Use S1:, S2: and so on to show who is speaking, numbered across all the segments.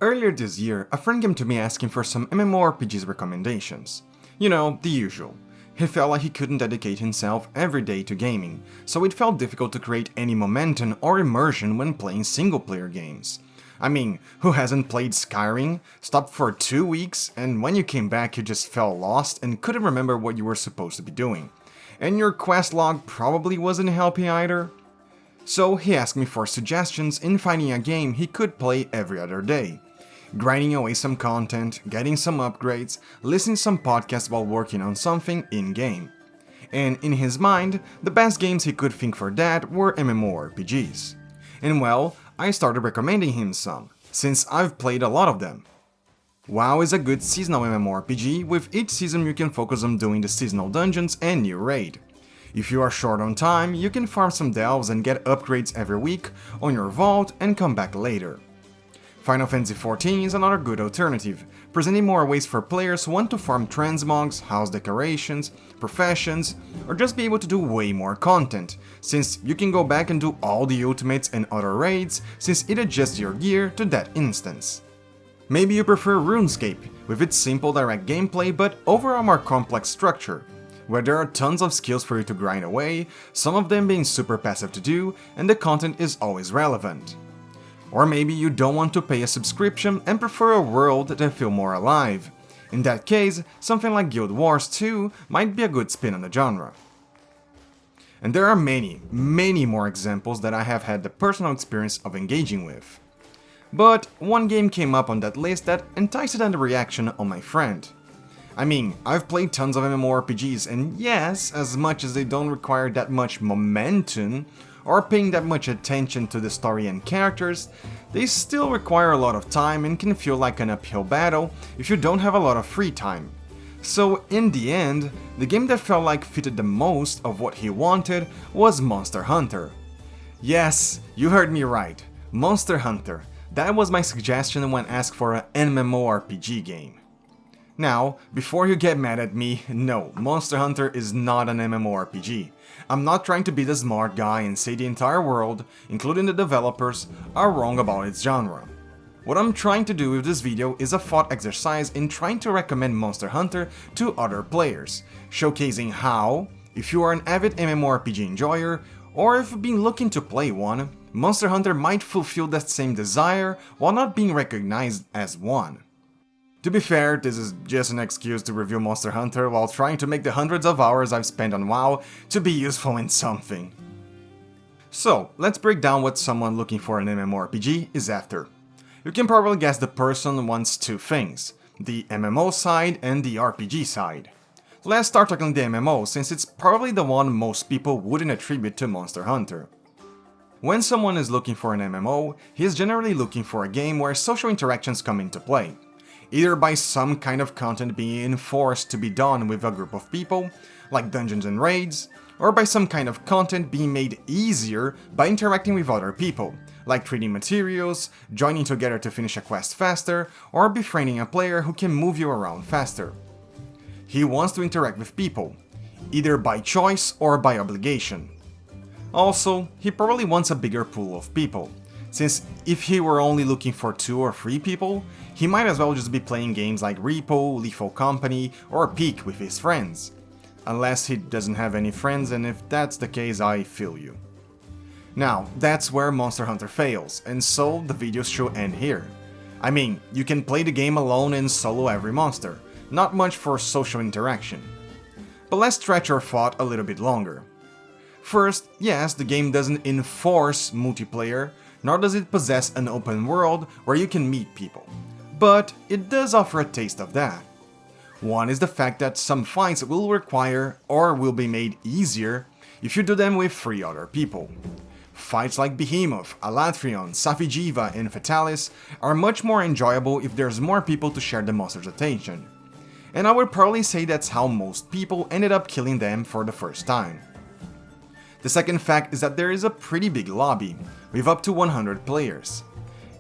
S1: Earlier this year, a friend came to me asking for some MMORPGs recommendations. You know, the usual. He felt like he couldn't dedicate himself every day to gaming, so it felt difficult to create any momentum or immersion when playing single-player games. I mean, who hasn't played Skyrim, stopped for 2 weeks, and when you came back you just felt lost and couldn't remember what you were supposed to be doing? And your quest log probably wasn't helping either? So he asked me for suggestions in finding a game he could play every other day. Grinding away some content, getting some upgrades, listening to some podcasts while working on something in-game. And in his mind, the best games he could think for that were MMORPGs. And well, I started recommending him some, since I've played a lot of them. WoW is a good seasonal MMORPG, with each season you can focus on doing the seasonal dungeons and new raid. If you are short on time, you can farm some delves and get upgrades every week on your vault and come back later. Final Fantasy XIV is another good alternative, presenting more ways for players who want to farm transmogs, house decorations, professions, or just be able to do way more content, since you can go back and do all the ultimates and other raids, since it adjusts your gear to that instance. Maybe you prefer RuneScape, with its simple direct gameplay but overall more complex structure, where there are tons of skills for you to grind away, some of them being super passive to do, and the content is always relevant. Or maybe you don't want to pay a subscription and prefer a world that feels more alive. In that case, something like Guild Wars 2 might be a good spin on the genre. And there are many more examples that I have had the personal experience of engaging with. But one game came up on that list that enticed the reaction on my friend. I mean, I've played tons of MMORPGs, and yes, as much as they don't require that much momentum, or paying that much attention to the story and characters, they still require a lot of time and can feel like an uphill battle if you don't have a lot of free time. So in the end, the game that felt like fitted the most of what he wanted was Monster Hunter. Yes, you heard me right, Monster Hunter. That was my suggestion when asked for an MMORPG game. Now, before you get mad at me, no, Monster Hunter is not an MMORPG. I'm not trying to be the smart guy and say the entire world, including the developers, are wrong about its genre. What I'm trying to do with this video is a thought exercise in trying to recommend Monster Hunter to other players, showcasing how, if you are an avid MMORPG enjoyer, or if you've been looking to play one, Monster Hunter might fulfill that same desire while not being recognized as one. To be fair, this is just an excuse to review Monster Hunter while trying to make the hundreds of hours I've spent on WoW to be useful in something. So, let's break down what someone looking for an MMORPG is after. You can probably guess the person wants two things, the MMO side and the RPG side. Let's start talking the MMO, since it's probably the one most people wouldn't attribute to Monster Hunter. When someone is looking for an MMO, he is generally looking for a game where social interactions come into play, either by some kind of content being enforced to be done with a group of people, like dungeons and raids, or by some kind of content being made easier by interacting with other people, like trading materials, joining together to finish a quest faster, or befriending a player who can move you around faster. He wants to interact with people, either by choice or by obligation. Also, he probably wants a bigger pool of people, since if he were only looking for 2 or 3 people, he might as well just be playing games like Repo, Lethal Company, or Peak with his friends. Unless he doesn't have any friends, and if that's the case, I feel you. Now, that's where Monster Hunter fails, and so the video should end here. I mean, you can play the game alone and solo every monster, not much for social interaction. But let's stretch our thought a little bit longer. First, yes, the game doesn't enforce multiplayer, nor does it possess an open world where you can meet people. But it does offer a taste of that. One is the fact that some fights will require or will be made easier if you do them with 3 other people. Fights like Behemoth, Alatrion, Safi'jiiva, and Fatalis are much more enjoyable if there's more people to share the monster's attention. And I would probably say that's how most people ended up killing them for the first time. The second fact is that there is a pretty big lobby, with up to 100 players.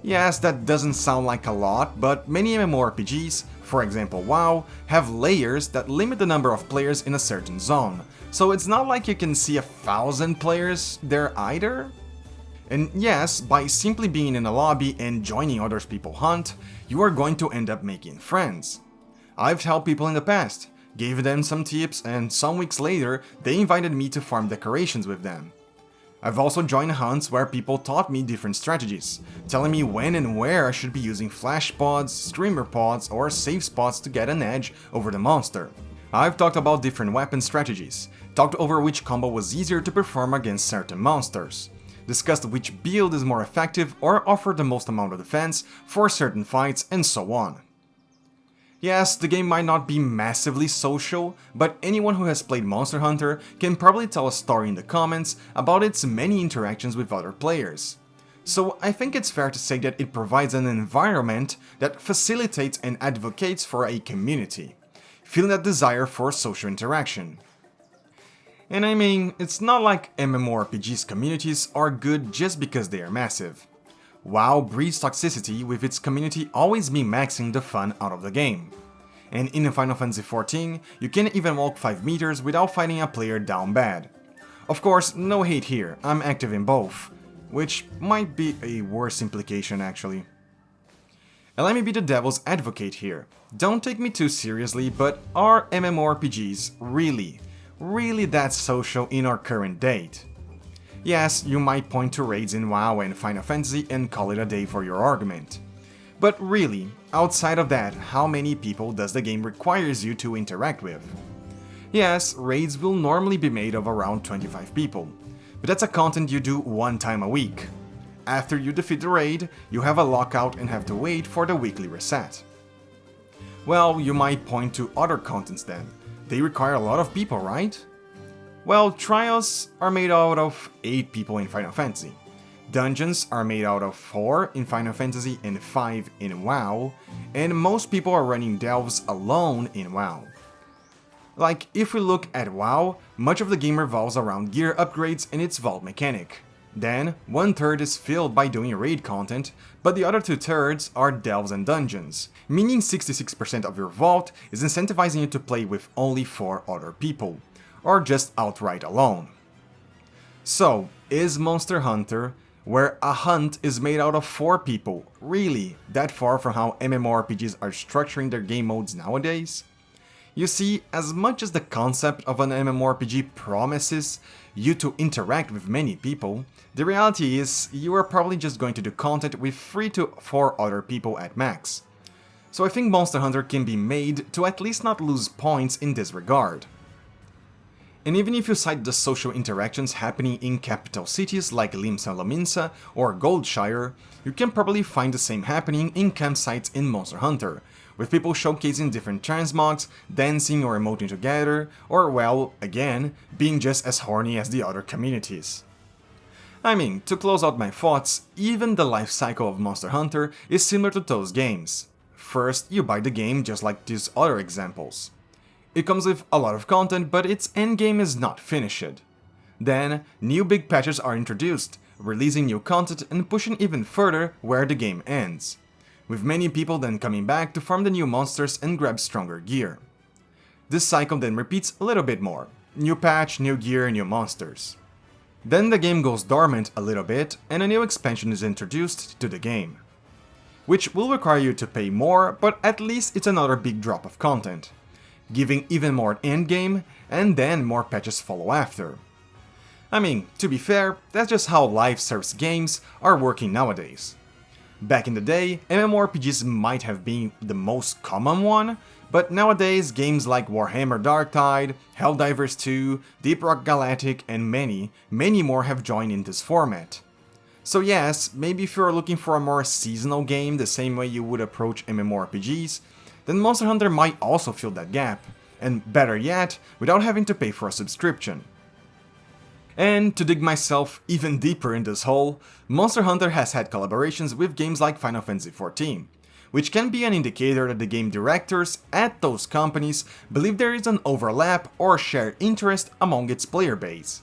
S1: Yes, that doesn't sound like a lot, but many MMORPGs, for example WoW, have layers that limit the number of players in a certain zone, so it's not like you can see 1,000 players there either. And yes, by simply being in a lobby and joining others people hunt, you are going to end up making friends. I've helped people in the past, gave them some tips, and some weeks later they invited me to farm decorations with them. I've also joined hunts where people taught me different strategies, telling me when and where I should be using flash pods, streamer pods, or safe spots to get an edge over the monster. I've talked about different weapon strategies, talked over which combo was easier to perform against certain monsters, discussed which build is more effective or offered the most amount of defense for certain fights, and so on. Yes, the game might not be massively social, but anyone who has played Monster Hunter can probably tell a story in the comments about its many interactions with other players. So I think it's fair to say that it provides an environment that facilitates and advocates for a community, feeling that desire for social interaction. And I mean, it's not like MMORPG's communities are good just because they are massive. WoW breeds toxicity with its community always min-maxing the fun out of the game. And in Final Fantasy XIV, you can't even walk 5 meters without fighting a player down bad. Of course, no hate here, I'm active in both, which might be a worse implication actually. And let me be the devil's advocate here. Don't take me too seriously, but are MMORPGs really that social in our current date? Yes, you might point to raids in WoW and Final Fantasy and call it a day for your argument. But really, outside of that, how many people does the game requires you to interact with? Yes, raids will normally be made of around 25 people, but that's a content you do one time a week. After you defeat the raid, you have a lockout and have to wait for the weekly reset. Well, you might point to other contents then. They require a lot of people, right? Well, trials are made out of 8 people in Final Fantasy. Dungeons are made out of 4 in Final Fantasy and 5 in WoW, and most people are running delves alone in WoW. Like, if we look at WoW, much of the game revolves around gear upgrades and its vault mechanic. Then, 1/3 is filled by doing raid content, but the other 2/3 are delves and dungeons, meaning 66% of your vault is incentivizing you to play with only 4 other people, or just outright alone. So, is Monster Hunter, where a hunt is made out of 4 people, really that far from how MMORPGs are structuring their game modes nowadays? You see, as much as the concept of an MMORPG promises you to interact with many people, the reality is you are probably just going to do content with 3 to 4 other people at max. So I think Monster Hunter can be made to at least not lose points in this regard. And even if you cite the social interactions happening in capital cities like Limsa Lominsa or Goldshire, you can probably find the same happening in campsites in Monster Hunter, with people showcasing different transmogs, dancing or emoting together, or well, again, being just as horny as the other communities. I mean, to close out my thoughts, even the life cycle of Monster Hunter is similar to those games. First, you buy the game just like these other examples. It comes with a lot of content, but its endgame is not finished. Then, new big patches are introduced, releasing new content and pushing even further where the game ends, with many people then coming back to farm the new monsters and grab stronger gear. This cycle then repeats a little bit more, new patch, new gear, new monsters. Then the game goes dormant a little bit and a new expansion is introduced to the game, which will require you to pay more, but at least it's another big drop of content, giving even more endgame, and then more patches follow after. I mean, to be fair, that's just how live service games are working nowadays. Back in the day, MMORPGs might have been the most common one, but nowadays games like Warhammer Darktide, Helldivers 2, Deep Rock Galactic, and many more have joined in this format. So yes, maybe if you're looking for a more seasonal game the same way you would approach MMORPGs, then Monster Hunter might also fill that gap, and better yet, without having to pay for a subscription. And to dig myself even deeper in this hole, Monster Hunter has had collaborations with games like Final Fantasy XIV, which can be an indicator that the game directors at those companies believe there is an overlap or shared interest among its player base.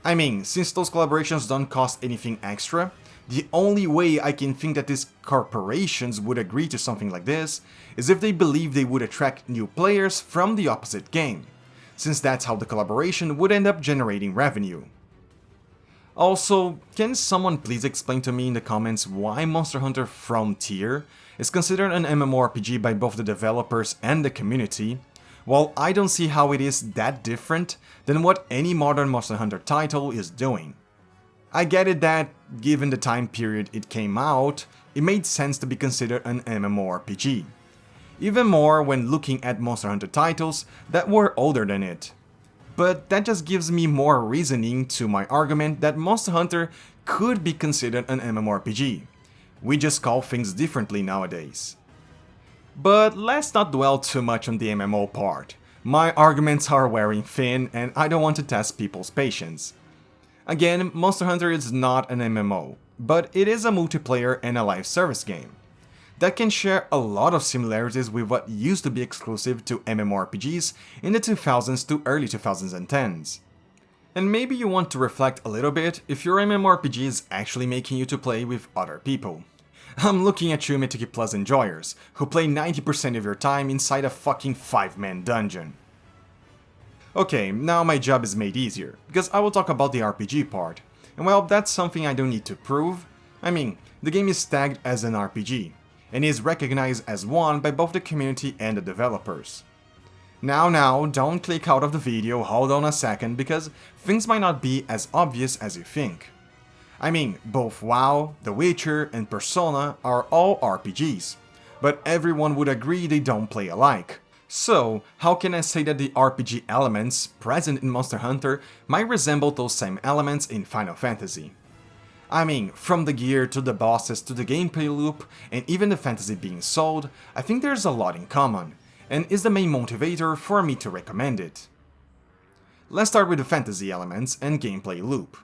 S1: I mean, since those collaborations don't cost anything extra, the only way I can think that these corporations would agree to something like this is if they believe they would attract new players from the opposite game, since that's how the collaboration would end up generating revenue. Also, can someone please explain to me in the comments why Monster Hunter Frontier is considered an MMORPG by both the developers and the community, while I don't see how it is that different than what any modern Monster Hunter title is doing. I get it that, given the time period it came out, it made sense to be considered an MMORPG. Even more when looking at Monster Hunter titles that were older than it. But that just gives me more reasoning to my argument that Monster Hunter could be considered an MMORPG. We just call things differently nowadays. But let's not dwell too much on the MMO part. My arguments are wearing thin and I don't want to test people's patience. Again, Monster Hunter is not an MMO, but it is a multiplayer and a live service game that can share a lot of similarities with what used to be exclusive to MMORPGs in the 2000s to early 2010s. And maybe you want to reflect a little bit if your MMORPG is actually making you to play with other people. I'm looking at you Mythic Plus enjoyers, who play 90% of your time inside a fucking 5-man dungeon. Okay, now my job is made easier, because I will talk about the RPG part, and well, that's something I don't need to prove. I mean, the game is tagged as an RPG, and is recognized as one by both the community and the developers. Now, don't click out of the video, hold on a second, because things might not be as obvious as you think. I mean, both WoW, The Witcher, and Persona are all RPGs, but everyone would agree they don't play alike. So, how can I say that the RPG elements present in Monster Hunter might resemble those same elements in Final Fantasy? I mean, from the gear to the bosses to the gameplay loop and even the fantasy being sold, I think there's a lot in common, and is the main motivator for me to recommend it. Let's start with the fantasy elements and gameplay loop.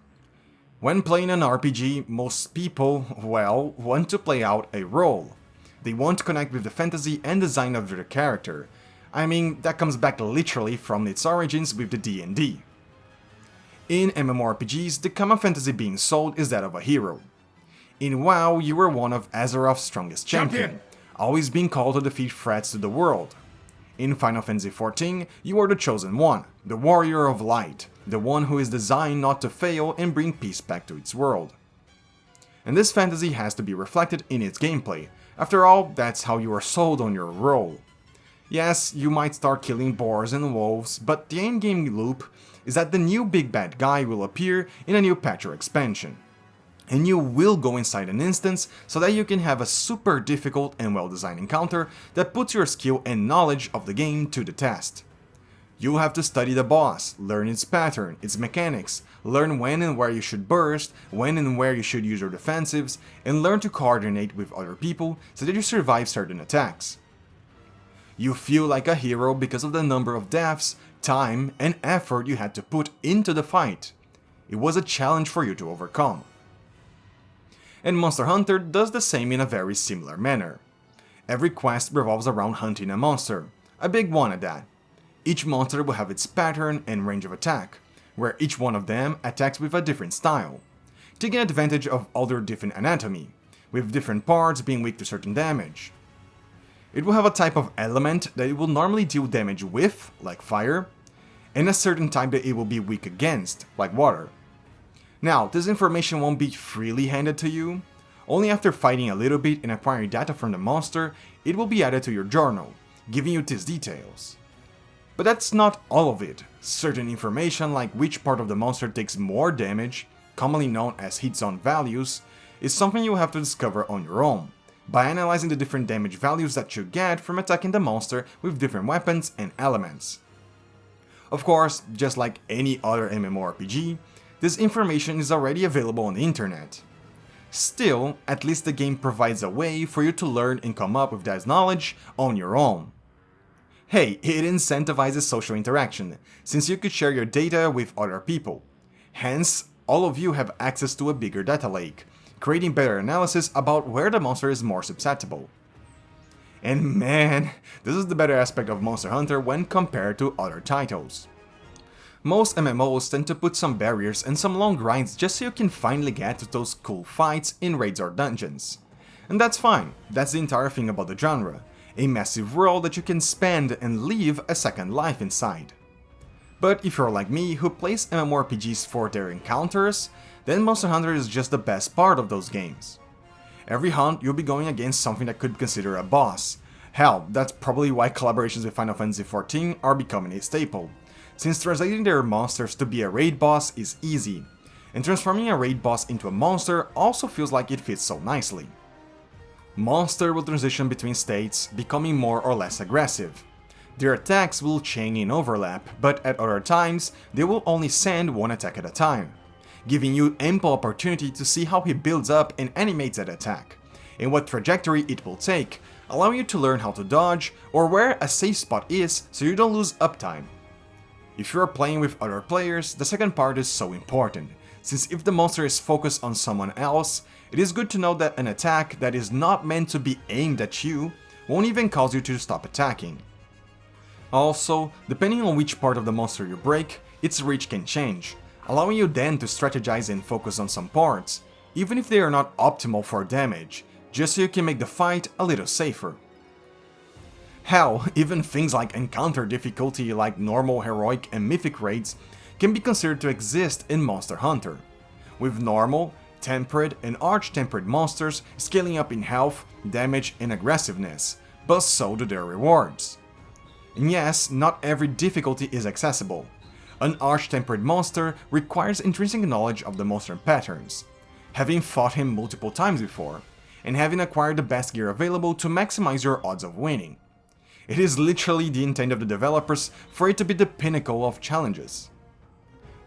S1: When playing an RPG, most people, well, want to play out a role. They want to connect with the fantasy and design of their character. I mean, that comes back literally from its origins with the D&D. In MMORPGs, the common fantasy being sold is that of a hero. In WoW, you were one of Azeroth's strongest champion, always being called to defeat threats to the world. In Final Fantasy XIV, you are the Chosen One, the Warrior of Light, the one who is designed not to fail and bring peace back to its world. And this fantasy has to be reflected in its gameplay. After all, that's how you are sold on your role. Yes, you might start killing boars and wolves, but the endgame loop is that the new big bad guy will appear in a new patch or expansion. And you will go inside an instance so that you can have a super difficult and well-designed encounter that puts your skill and knowledge of the game to the test. You'll have to study the boss, learn its pattern, its mechanics, learn when and where you should burst, when and where you should use your defensives, and learn to coordinate with other people so that you survive certain attacks. You feel like a hero because of the number of deaths, time, and effort you had to put into the fight. It was a challenge for you to overcome. And Monster Hunter does the same in a very similar manner. Every quest revolves around hunting a monster, a big one at that. Each monster will have its pattern and range of attack, where each one of them attacks with a different style, taking advantage of all their different anatomy, with different parts being weak to certain damage. It will have a type of element that it will normally deal damage with, like fire, and a certain type that it will be weak against, like water. Now, this information won't be freely handed to you. Only after fighting a little bit and acquiring data from the monster, it will be added to your journal, giving you these details. But that's not all of it. Certain information like which part of the monster takes more damage, commonly known as hit zone values, is something you will have to discover on your own, by analyzing the different damage values that you get from attacking the monster with different weapons and elements. Of course, just like any other MMORPG, this information is already available on the internet. Still, at least the game provides a way for you to learn and come up with that knowledge on your own. Hey, it incentivizes social interaction, since you could share your data with other people. Hence, all of you have access to a bigger data lake, creating better analysis about where the monster is more susceptible. And man, this is the better aspect of Monster Hunter when compared to other titles. Most MMOs tend to put some barriers and some long grinds just so you can finally get to those cool fights in raids or dungeons. And that's fine, that's the entire thing about the genre, a massive world that you can spend and live a second life inside. But if you're like me who plays MMORPGs for their encounters, then Monster Hunter is just the best part of those games. Every hunt, you'll be going against something that could be considered a boss. Hell, that's probably why collaborations with Final Fantasy XIV are becoming a staple, since translating their monsters to be a raid boss is easy, and transforming a raid boss into a monster also feels like it fits so nicely. Monster will transition between states, becoming more or less aggressive. Their attacks will chain in overlap, but at other times, they will only send one attack at a time, giving you ample opportunity to see how he builds up and animates that attack, and what trajectory it will take, allowing you to learn how to dodge or where a safe spot is so you don't lose uptime. If you are playing with other players, the second part is so important, since if the monster is focused on someone else, it is good to know that an attack that is not meant to be aimed at you won't even cause you to stop attacking. Also, depending on which part of the monster you break, its reach can change, allowing you then to strategize and focus on some parts, even if they are not optimal for damage, just so you can make the fight a little safer. Hell, even things like encounter difficulty like normal, heroic and mythic raids can be considered to exist in Monster Hunter, with normal, tempered and arch-tempered monsters scaling up in health, damage and aggressiveness, but so do their rewards. And yes, not every difficulty is accessible. An arch-tempered monster requires intrinsic knowledge of the monster patterns, having fought him multiple times before, and having acquired the best gear available to maximize your odds of winning. It is literally the intent of the developers for it to be the pinnacle of challenges.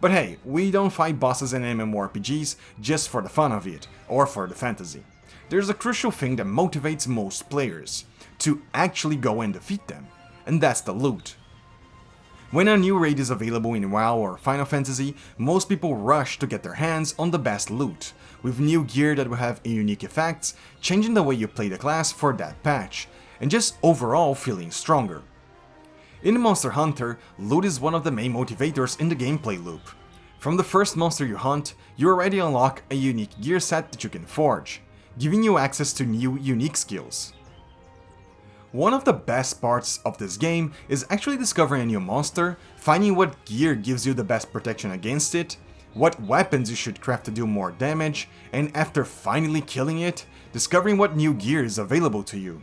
S1: But hey, we don't fight bosses in MMORPGs just for the fun of it, or for the fantasy. There's a crucial thing that motivates most players, to actually go and defeat them, and that's the loot. When a new raid is available in WoW or Final Fantasy, most people rush to get their hands on the best loot, with new gear that will have unique effects, changing the way you play the class for that patch, and just overall feeling stronger. In Monster Hunter, loot is one of the main motivators in the gameplay loop. From the first monster you hunt, you already unlock a unique gear set that you can forge, giving you access to new unique skills. One of the best parts of this game is actually discovering a new monster, finding what gear gives you the best protection against it, what weapons you should craft to do more damage, and after finally killing it, discovering what new gear is available to you.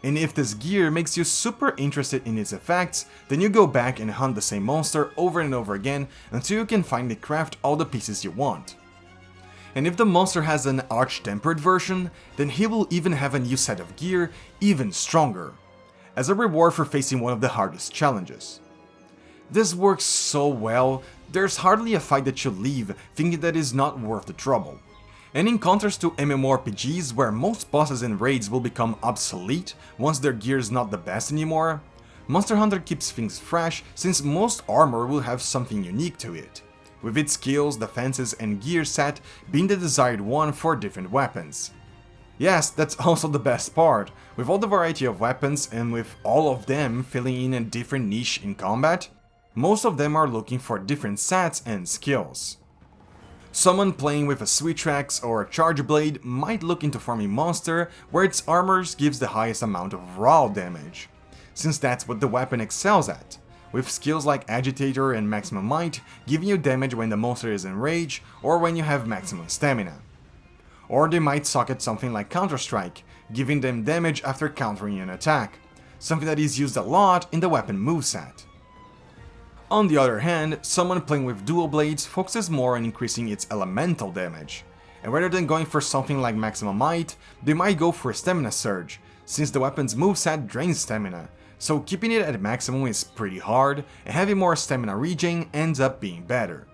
S1: And if this gear makes you super interested in its effects, then you go back and hunt the same monster over and over again until you can finally craft all the pieces you want. And if the monster has an arch-tempered version, then he will even have a new set of gear, even stronger, as a reward for facing one of the hardest challenges. This works so well, there's hardly a fight that you leave thinking that is not worth the trouble. And in contrast to MMORPGs where most bosses and raids will become obsolete once their gear is not the best anymore, Monster Hunter keeps things fresh since most armor will have something unique to it, with its skills, defenses and gear set being the desired one for different weapons. Yes, that's also the best part, with all the variety of weapons and with all of them filling in a different niche in combat, most of them are looking for different stats and skills. Someone playing with a Switch Axe or a Charge Blade might look into farming monster where its armor gives the highest amount of raw damage, since that's what the weapon excels at, with skills like Agitator and Maximum Might giving you damage when the monster is in rage or when you have maximum stamina. Or they might suck at something like Counter-Strike, giving them damage after countering an attack, something that is used a lot in the weapon moveset. On the other hand, someone playing with dual blades focuses more on increasing its elemental damage, and rather than going for something like Maximum Might, they might go for a Stamina Surge, since the weapon's moveset drains stamina, so keeping it at maximum is pretty hard, and having more stamina regen ends up being better.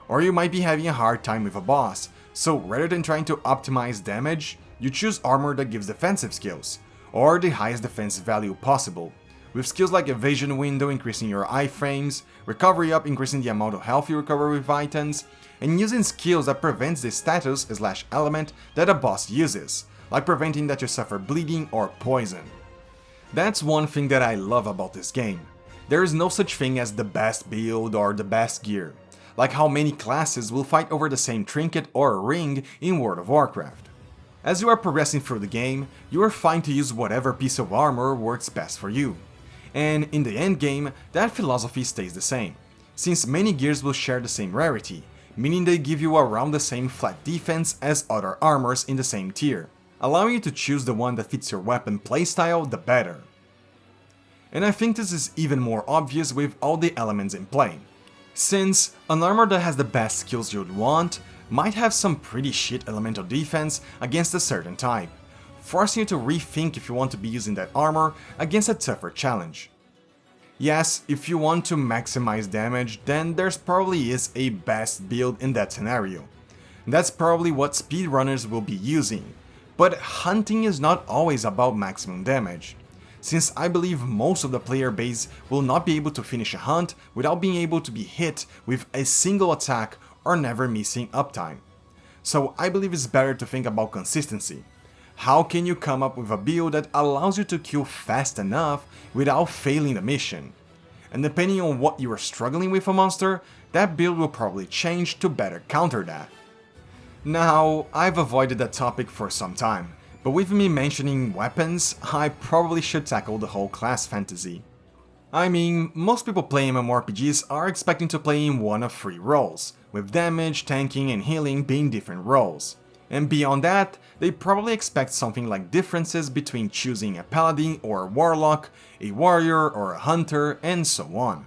S1: Or you might be having a hard time with a boss, so rather than trying to optimize damage, you choose armor that gives defensive skills, or the highest defense value possible, with skills like Evasion Window increasing your iframes, Recovery Up increasing the amount of health you recover with items, and using skills that prevents the status/element that a boss uses, like preventing that you suffer bleeding or poison. That's one thing that I love about this game. There is no such thing as the best build or the best gear, like how many classes will fight over the same trinket or ring in World of Warcraft. As you are progressing through the game, you are fine to use whatever piece of armor works best for you. And in the endgame, that philosophy stays the same, since many gears will share the same rarity, meaning they give you around the same flat defense as other armors in the same tier, allowing you to choose the one that fits your weapon playstyle the better. And I think this is even more obvious with all the elements in play, since an armor that has the best skills you'd want might have some pretty shit elemental defense against a certain type, forcing you to rethink if you want to be using that armor against a tougher challenge. Yes, if you want to maximize damage, then there's probably is a best build in that scenario. That's probably what speedrunners will be using, but hunting is not always about maximum damage, since I believe most of the player base will not be able to finish a hunt without being able to be hit with a single attack or never missing uptime. So I believe it's better to think about consistency. How can you come up with a build that allows you to kill fast enough without failing the mission? And depending on what you are struggling with a monster, that build will probably change to better counter that. Now, I've avoided that topic for some time, but with me mentioning weapons, I probably should tackle the whole class fantasy. I mean, most people playing MMORPGs are expecting to play in one of 3 roles, with damage, tanking and healing being different roles. And beyond that, they probably expect something like differences between choosing a paladin or a warlock, a warrior or a hunter, and so on.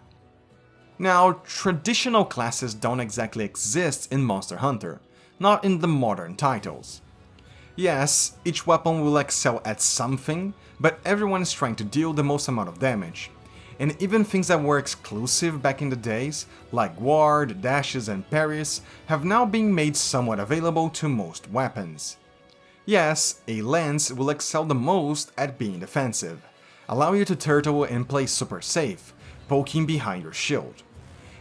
S1: Now, traditional classes don't exactly exist in Monster Hunter, not in the modern titles. Yes, each weapon will excel at something, but everyone is trying to deal the most amount of damage. And even things that were exclusive back in the days, like ward, dashes and parries, have now been made somewhat available to most weapons. Yes, a lance will excel the most at being defensive, allowing you to turtle and play super safe, poking behind your shield.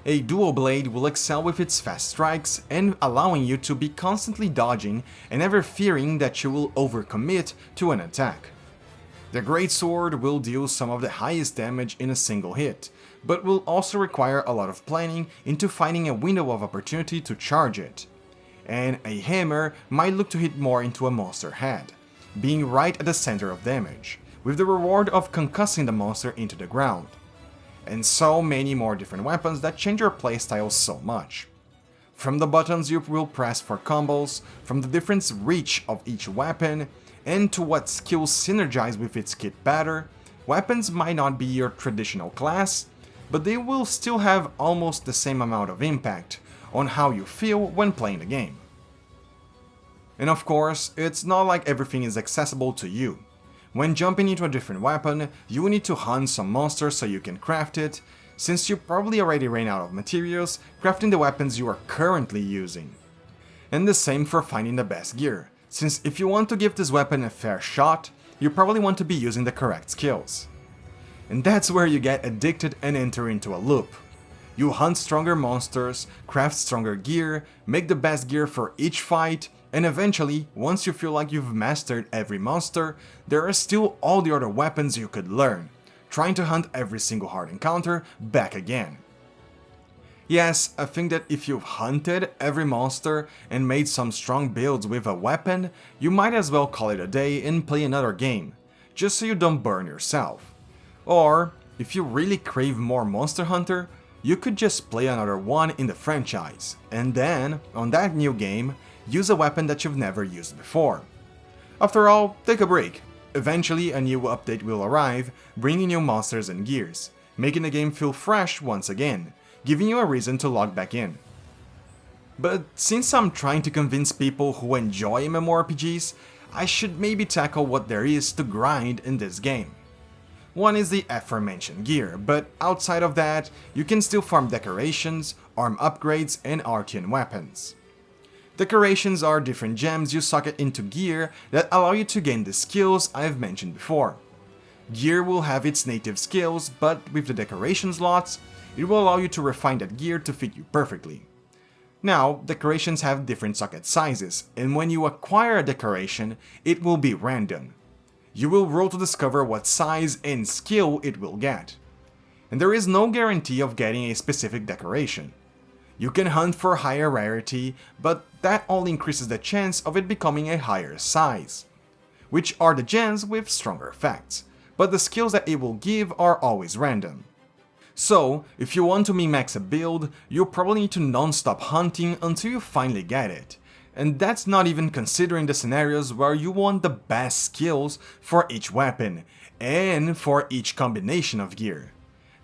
S1: A dual blade will excel with its fast strikes and allowing you to be constantly dodging and never fearing that you will overcommit to an attack. The greatsword will deal some of the highest damage in a single hit, but will also require a lot of planning into finding a window of opportunity to charge it. And a hammer might look to hit more into a monster head, being right at the center of damage, with the reward of concussing the monster into the ground. And so many more different weapons that change your playstyle so much. From the buttons you will press for combos, from the different reach of each weapon, and to what skills synergize with its kit better, weapons might not be your traditional class, but they will still have almost the same amount of impact on how you feel when playing the game. And of course, it's not like everything is accessible to you. When jumping into a different weapon, you will need to hunt some monsters so you can craft it, since you probably already ran out of materials crafting the weapons you are currently using. And the same for finding the best gear, since if you want to give this weapon a fair shot, you probably want to be using the correct skills. And that's where you get addicted and enter into a loop. You hunt stronger monsters, craft stronger gear, make the best gear for each fight, and eventually, once you feel like you've mastered every monster, there are still all the other weapons you could learn, trying to hunt every single hard encounter back again. Yes, I think that if you've hunted every monster and made some strong builds with a weapon, you might as well call it a day and play another game, just so you don't burn yourself. Or, if you really crave more Monster Hunter, you could just play another one in the franchise, and then, on that new game, use a weapon that you've never used before. After all, take a break. Eventually a new update will arrive, bringing new monsters and gears, making the game feel fresh once again, giving you a reason to log back in. But since I'm trying to convince people who enjoy MMORPGs, I should maybe tackle what there is to grind in this game. One is the aforementioned gear, but outside of that, you can still farm decorations, arm upgrades, and Artian weapons. Decorations are different gems you socket into gear that allow you to gain the skills I've mentioned before. Gear will have its native skills, but with the decoration slots, it will allow you to refine that gear to fit you perfectly. Now, decorations have different socket sizes, and when you acquire a decoration, it will be random. You will roll to discover what size and skill it will get. And there is no guarantee of getting a specific decoration. You can hunt for higher rarity, but that only increases the chance of it becoming a higher size, which are the gems with stronger effects, but the skills that it will give are always random. So, if you want to min-max a build, you'll probably need to non-stop hunting until you finally get it. And that's not even considering the scenarios where you want the best skills for each weapon, and for each combination of gear.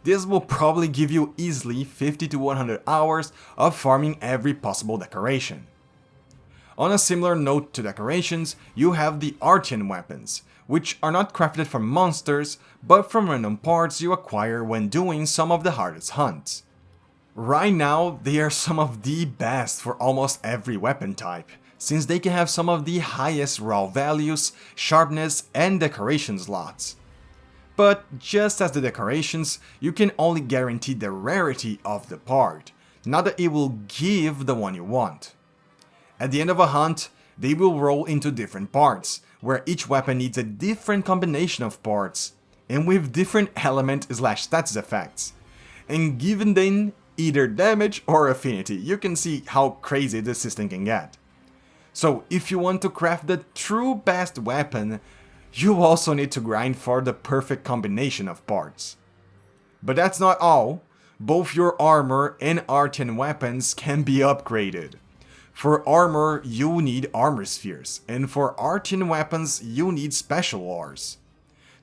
S1: This will probably give you easily 50 to 100 hours of farming every possible decoration. On a similar note to decorations, you have the Artian weapons, which are not crafted from monsters, but from random parts you acquire when doing some of the hardest hunts. Right now, they are some of the best for almost every weapon type, since they can have some of the highest raw values, sharpness, and decoration slots. But just as the decorations, you can only guarantee the rarity of the part, not that it will give the one you want. At the end of a hunt, they will roll into different parts, where each weapon needs a different combination of parts, and with different element/stats effects. And given then either damage or affinity, you can see how crazy this system can get. So if you want to craft the true best weapon, you also need to grind for the perfect combination of parts. But that's not all, both your armor and Artian weapons can be upgraded. For armor, you need armor spheres, and for Artian weapons, you need special ores.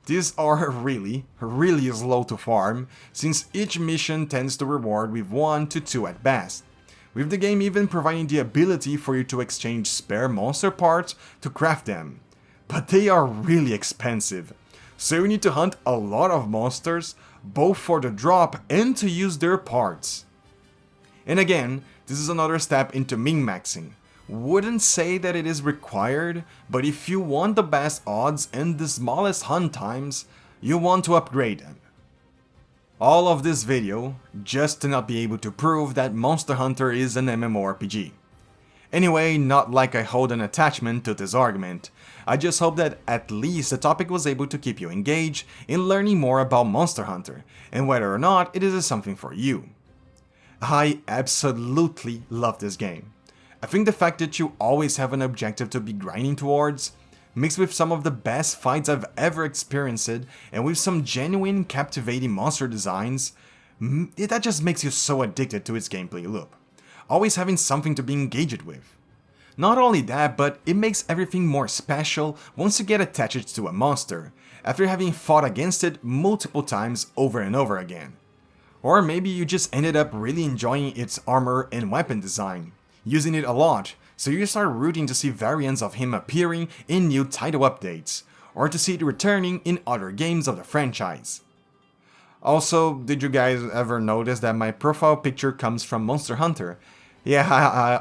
S1: These are really slow to farm, since each mission tends to reward with 1 to 2 at best, with the game even providing the ability for you to exchange spare monster parts to craft them. But they are really expensive, so you need to hunt a lot of monsters, both for the drop and to use their parts. And again, this is another step into min-maxing. Wouldn't say that it is required, but if you want the best odds and the smallest hunt times, you want to upgrade them. All of this video, just to not be able to prove that Monster Hunter is an MMORPG. Anyway, not like I hold an attachment to this argument. I just hope that at least the topic was able to keep you engaged in learning more about Monster Hunter, and whether or not it is something for you. I absolutely love this game. I think the fact that you always have an objective to be grinding towards, mixed with some of the best fights I've ever experienced, and with some genuine captivating monster designs, that just makes you so addicted to its gameplay loop, always having something to be engaged with. Not only that, but it makes everything more special once you get attached to a monster, after having fought against it multiple times over and over again. Or maybe you just ended up really enjoying its armor and weapon design, using it a lot, so you start rooting to see variants of him appearing in new title updates, or to see it returning in other games of the franchise. Also, did you guys ever notice that my profile picture comes from Monster Hunter? Yeah,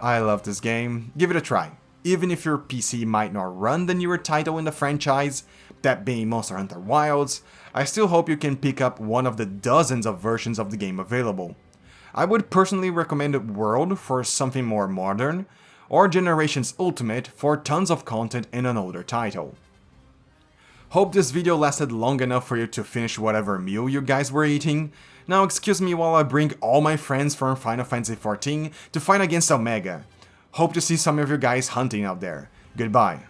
S1: I love this game. Give it a try. Even if your PC might not run the newer title in the franchise, that being Monster Hunter Wilds, I still hope you can pick up one of the dozens of versions of the game available. I would personally recommend World for something more modern, or Generations Ultimate for tons of content in an older title. Hope this video lasted long enough for you to finish whatever meal you guys were eating. Now excuse me while I bring all my friends from Final Fantasy XIV to fight against Omega. Hope to see some of you guys hunting out there. Goodbye.